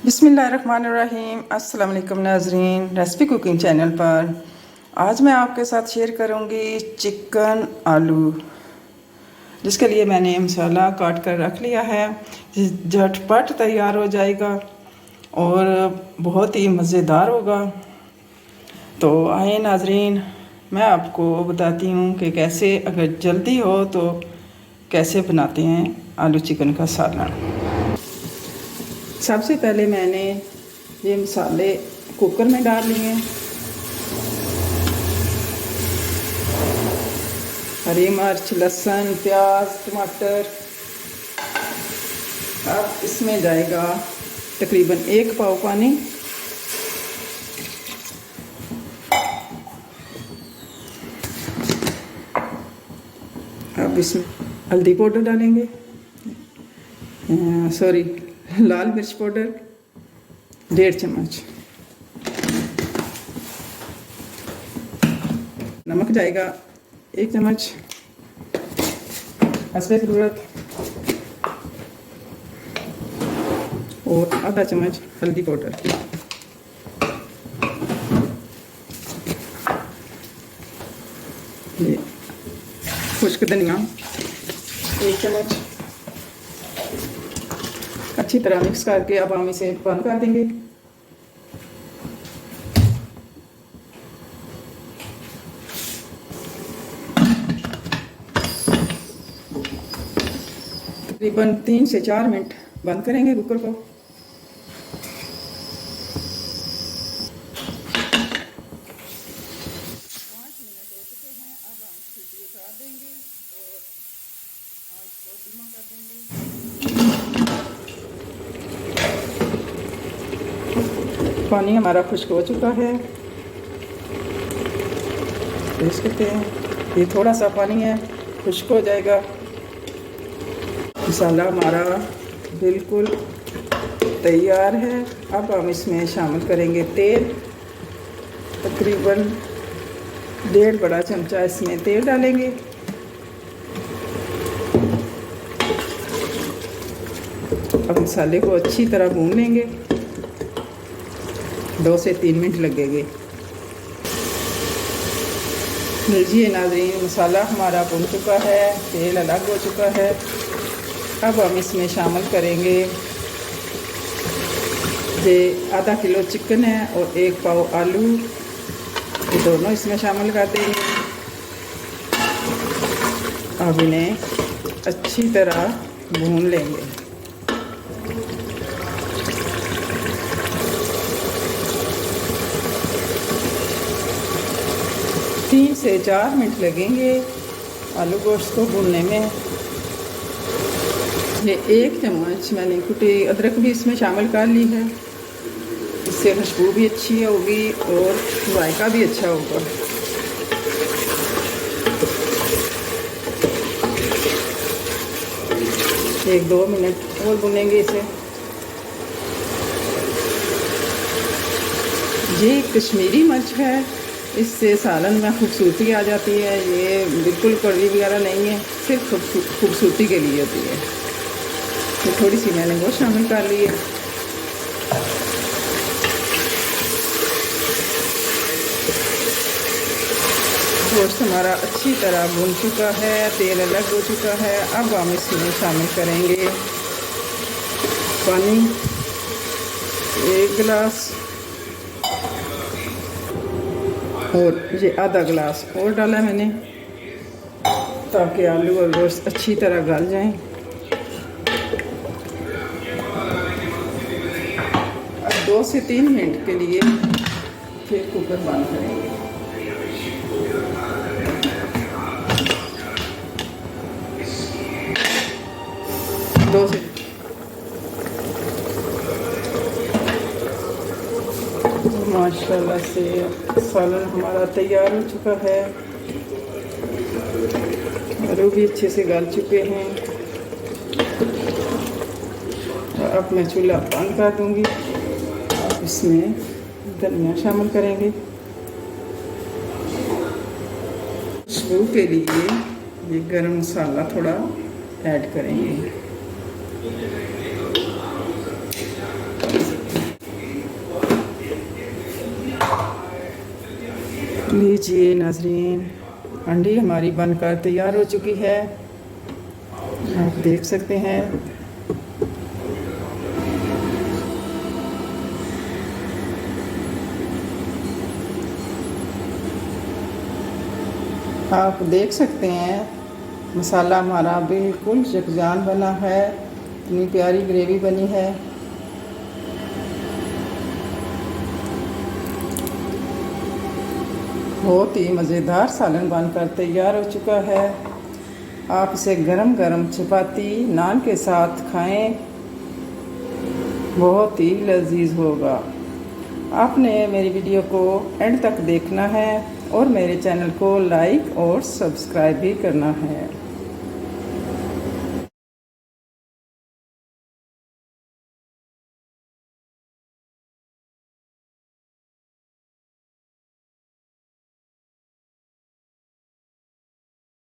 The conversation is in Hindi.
बिस्मिल्लाहिर्रहमानिर्रहीम। अस्सलाम वालेकुम नाज़रीन, रेसिपी कुकिंग चैनल पर आज मैं आपके साथ शेयर करूंगी चिकन आलू, जिसके लिए मैंने मसाला काट कर रख लिया है। झटपट तैयार हो जाएगा और बहुत ही मज़ेदार होगा। तो आए नाज़रीन, मैं आपको बताती हूँ कि कैसे, अगर जल्दी हो तो कैसे बनाते हैं आलू चिकन का सालन। सबसे पहले मैंने ये मसाले कुकर में डाल लिए। हरी मिर्च, लहसुन, प्याज, टमाटर। अब इसमें जाएगा तकरीबन 1 पाव पानी। अब इसमें हल्दी पाउडर डालेंगे, सॉरी लाल मिर्च पाउडर 1.5 चम्मच। नमक जाएगा 1 चम्मच हस्बे ज़रूरत, और आधा चम्मच हल्दी पाउडर। ये खुश्क धनिया 1 चम्मच। अच्छी तरह मिक्स करके अब हम इसे बंद कर देंगे। तकरीबन 3 से 4 मिनट बंद करेंगे कुकर को। पानी हमारा खुश्क हो चुका है, देख सकते हैं। ये थोड़ा सा पानी है, खुश्क हो जाएगा। मसाला हमारा बिल्कुल तैयार है। अब हम इसमें शामिल करेंगे तेल। तकरीबन 1.5 बड़ा चमचा इसमें तेल डालेंगे। अब मसाले को अच्छी तरह भून लेंगे, 2 से 3 मिनट लगेंगे। लीजिए नाज़रीन, मसाला हमारा भून चुका है, तेल अलग हो चुका है। अब हम इसमें शामिल करेंगे, ये आधा किलो चिकन है और 1 पाव आलू, ये दोनों इसमें शामिल कर देंगे। अब इन्हें अच्छी तरह भून लेंगे। तीन से 4 मिनट लगेंगे आलू गोश्त को भूनने में। ये 1 चम्मच मैंने कुटी अदरक भी इसमें शामिल कर ली है। इससे खुशबू भी अच्छी होगी और जायका भी अच्छा होगा। एक 2 मिनट और भुनेंगे इसे। ये कश्मीरी मिर्च है, इससे सालन में खूबसूरती आ जाती है। ये बिल्कुल कड़वी वगैरह नहीं है, सिर्फ खूबसूरती के लिए होती है। तो थोड़ी सी मैंने वो शामिल कर ली है। गोश्त हमारा अच्छी तरह भून चुका है, तेल अलग हो चुका है। अब हम इसमें शामिल करेंगे पानी 1 गिलास, और ये आधा गिलास और डाला मैंने, ताकि आलू और गोश्त अच्छी तरह गल जाएं। अब 2 से 3 मिनट के लिए फिर कुकर बंद करेंगे। माशाल्लाह से सालन हमारा तैयार हो चुका है। आलू भी अच्छे से गल चुके हैं। अब मैं चूल्हा बंद कर दूंगी। इसमें धनिया शामिल करेंगे। खुशबू के लिए ये गरम मसाला थोड़ा ऐड करेंगे। लीजिए नाजरीन, अंडी हमारी बनकर तैयार हो चुकी है। आप देख सकते हैं। आप देख सकते हैं मसाला हमारा बिल्कुल यकजान बना है। इतनी प्यारी ग्रेवी बनी है। बहुत ही मज़ेदार सालन बनकर तैयार हो चुका है। आप इसे गरम गरम चपाती नान के साथ खाएं, बहुत ही लजीज होगा। आपने मेरी वीडियो को एंड तक देखना है और मेरे चैनल को लाइक और सब्सक्राइब भी करना है।